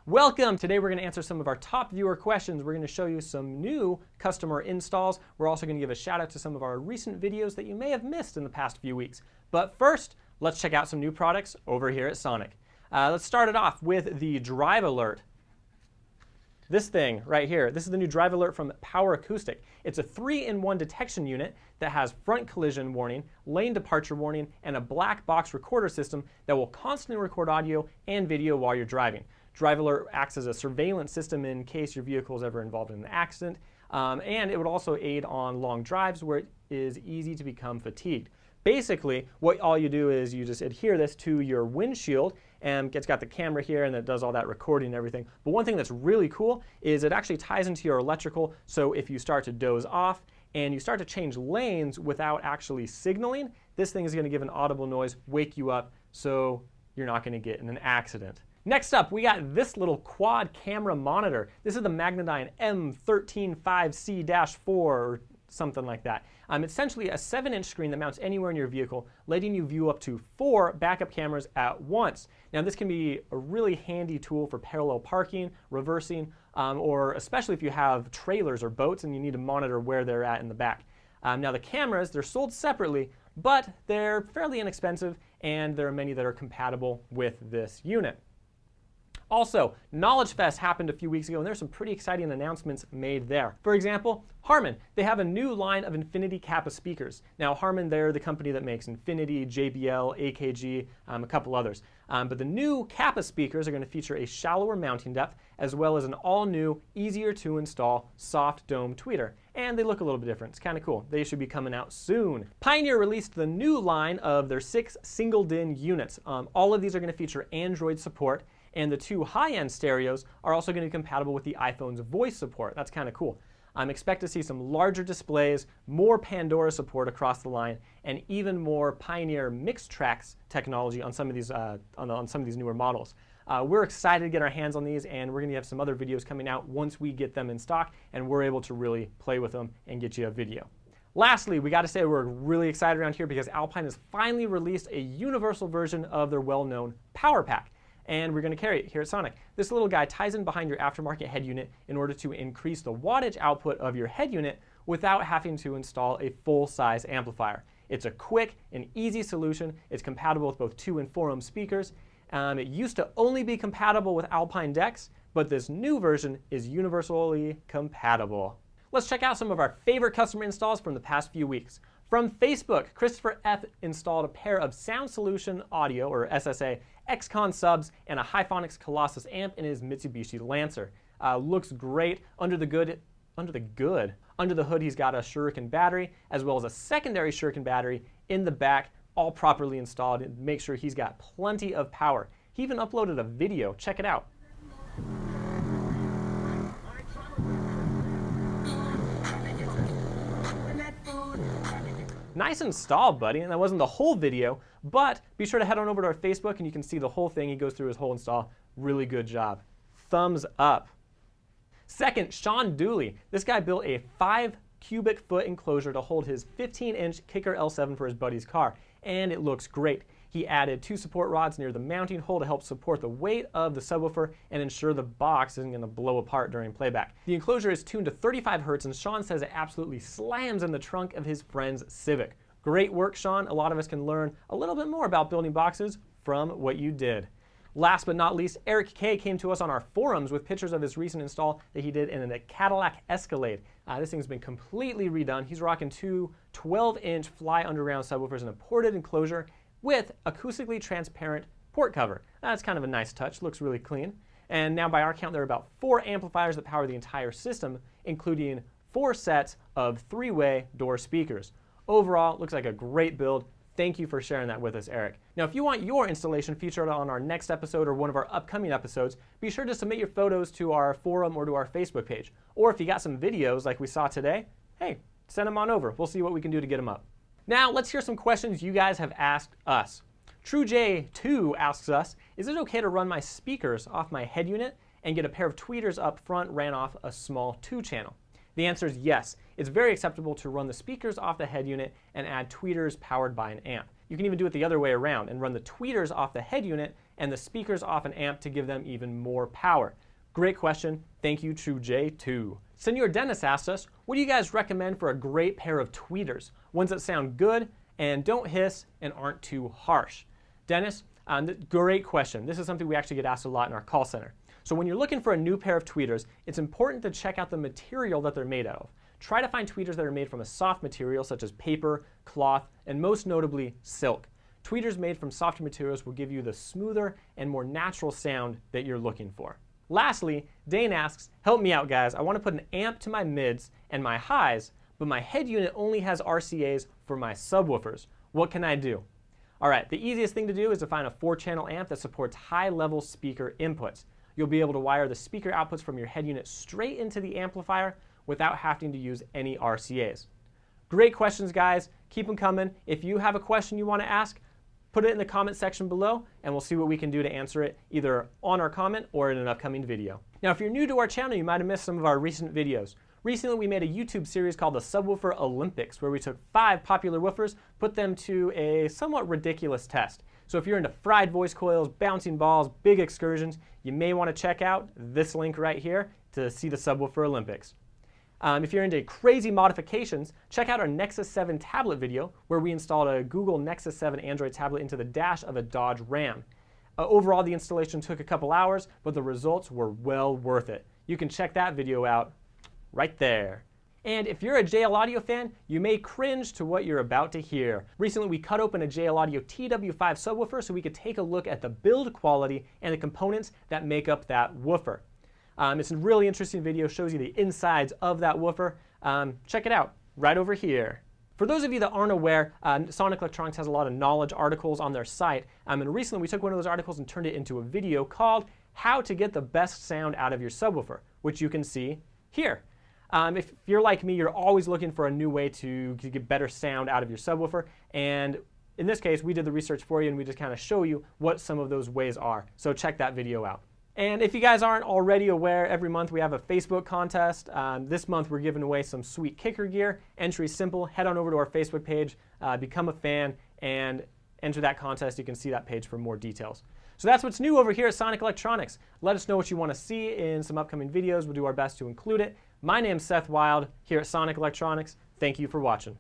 Welcome! Today we're going to answer some of our top viewer questions. We're going to show you some new customer installs. We're also going to give a shout out to some of our recent videos that you may have missed in the past few weeks. But first, let's check out some new products over here at Sonic. Let's start it off with the DriveAlert. This thing right here, this is the new DriveAlert from Power Acoustic. It's a 3-in-1 detection unit that has front collision warning, lane departure warning, and a black box recorder system that will constantly record audio and video while you're driving. DriveAlert acts as a surveillance system in case your vehicle is ever involved in an accident, and it would also aid on long drives where it is easy to become fatigued. Basically, what all you do is you just adhere this to your windshield, and it's got the camera here and it does all that recording and everything. But one thing that's really cool is it actually ties into your electrical, so if you start to doze off and you start to change lanes without actually signaling, this thing is going to give an audible noise, wake you up, so you're not going to get in an accident. Next up, we got this little quad camera monitor. This is the MagnaDyne M135C-4 or something like that. It's essentially a 7-inch screen that mounts anywhere in your vehicle, letting you view up to 4 backup cameras at once. Now this can be a really handy tool for parallel parking, reversing, or especially if you have trailers or boats and you need to monitor where they're at in the back. Now the cameras, they're sold separately, but they're fairly inexpensive, and there are many that are compatible with this unit. Also, Knowledge Fest happened a few weeks ago, and there's some pretty exciting announcements made there. For example, Harman. They have a new line of Infinity Kappa speakers. Now, Harman, they're the company that makes Infinity, JBL, AKG, a couple others. But the new Kappa speakers are going to feature a shallower mounting depth, as well as an all-new, easier-to-install soft dome tweeter. And they look a little bit different. It's kind of cool. They should be coming out soon. Pioneer released the new line of their 6 single-DIN units. All of these are going to feature Android support, and the 2 high-end stereos are also going to be compatible with the iPhone's voice support. That's kind of cool. Expect to see some larger displays, more Pandora support across the line, and even more Pioneer mixed tracks technology on some of these on some of these newer models. We're excited to get our hands on these, and we're going to have some other videos coming out once we get them in stock and we're able to really play with them and get you a video. Lastly, we got to say we're really excited around here because Alpine has finally released a universal version of their well-known PowerPak, and we're going to carry it here at Sonic. This little guy ties in behind your aftermarket head unit in order to increase the wattage output of your head unit without having to install a full-size amplifier. It's a quick and easy solution. It's compatible with both 2 and 4 ohm speakers. It used to only be compatible with Alpine decks, but this new version is universally compatible. Let's check out some of our favorite customer installs from the past few weeks. From Facebook, Christopher F. installed a pair of Sound Solution Audio, or SSA XCON subs, and a Hifonics Colossus amp in his Mitsubishi Lancer. Looks great. Under the hood, he's got a Shuriken battery, as well as a secondary Shuriken battery in the back, all properly installed, and make sure he's got plenty of power. He even uploaded a video. Check it out. Nice install, buddy, and that wasn't the whole video, but be sure to head on over to our Facebook and you can see the whole thing. He goes through his whole install. Really good job. Thumbs up. Second, Sean Dooley. This guy built a 5 cubic foot enclosure to hold his 15-inch Kicker L7 for his buddy's car, and it looks great. He added 2 support rods near the mounting hole to help support the weight of the subwoofer and ensure the box isn't going to blow apart during playback. The enclosure is tuned to 35 Hz, and Sean says it absolutely slams in the trunk of his friend's Civic. Great work, Sean. A lot of us can learn a little bit more about building boxes from what you did. Last but not least, Eric K. came to us on our forums with pictures of his recent install that he did in a Cadillac Escalade. This thing's been completely redone. He's rocking 2 12-inch fly underground subwoofers in a ported enclosure with acoustically transparent port cover. That's kind of a nice touch, looks really clean. And now by our count, there are about 4 amplifiers that power the entire system, including 4 sets of 3-way door speakers. Overall, looks like a great build. Thank you for sharing that with us, Eric. Now, if you want your installation featured on our next episode or one of our upcoming episodes, be sure to submit your photos to our forum or to our Facebook page. Or if you got some videos like we saw today, hey, send them on over. We'll see what we can do to get them up. Now, let's hear some questions you guys have asked us. TrueJ2 asks us, is it okay to run my speakers off my head unit and get a pair of tweeters up front ran off a small 2-channel? The answer is yes. It's very acceptable to run the speakers off the head unit and add tweeters powered by an amp. You can even do it the other way around and run the tweeters off the head unit and the speakers off an amp to give them even more power? Great question. Thank you, TrueJ2. Senor Dennis asked us, what do you guys recommend for a great pair of tweeters? Ones that sound good and don't hiss and aren't too harsh. Dennis, great question. This is something we actually get asked a lot in our call center. So when you're looking for a new pair of tweeters, it's important to check out the material that they're made out of. Try to find tweeters that are made from a soft material such as paper, cloth, and most notably silk. Tweeters made from softer materials will give you the smoother and more natural sound that you're looking for. Lastly, Dane asks, help me out guys, I want to put an amp to my mids and my highs, but my head unit only has RCAs for my subwoofers. What can I do? Alright, the easiest thing to do is to find a 4-channel amp that supports high-level speaker inputs. You'll be able to wire the speaker outputs from your head unit straight into the amplifier without having to use any RCAs. Great questions guys, keep them coming. If you have a question you want to ask, put it in the comment section below and we'll see what we can do to answer it either on our comment or in an upcoming video. Now if you're new to our channel, you might have missed some of our recent videos. Recently we made a YouTube series called the Subwoofer Olympics where we took 5 popular woofers, put them to a somewhat ridiculous test. So if you're into fried voice coils, bouncing balls, big excursions, you may want to check out this link right here to see the Subwoofer Olympics. If you're into crazy modifications, check out our Nexus 7 tablet video where we installed a Google Nexus 7 Android tablet into the dash of a Dodge Ram. Overall, the installation took a couple hours, but the results were well worth it. You can check that video out right there. And if you're a JL Audio fan, you may cringe to what you're about to hear. Recently, we cut open a JL Audio TW5 subwoofer so we could take a look at the build quality and the components that make up that woofer. It's a really interesting video, shows you the insides of that woofer. Check it out, right over here. For those of you that aren't aware, Sonic Electronics has a lot of knowledge articles on their site. And recently we took one of those articles and turned it into a video called How to Get the Best Sound Out of Your Subwoofer, which you can see here. If you're like me, you're always looking for a new way to get better sound out of your subwoofer. And in this case, we did the research for you and we just kind of show you what some of those ways are. So check that video out. And if you guys aren't already aware, every month we have a Facebook contest. This month we're giving away some sweet kicker gear. Entry is simple. Head on over to our Facebook page, become a fan, and enter that contest. You can see that page for more details. So that's what's new over here at Sonic Electronics. Let us know what you want to see in some upcoming videos. We'll do our best to include it. My name's Seth Wild here at Sonic Electronics. Thank you for watching.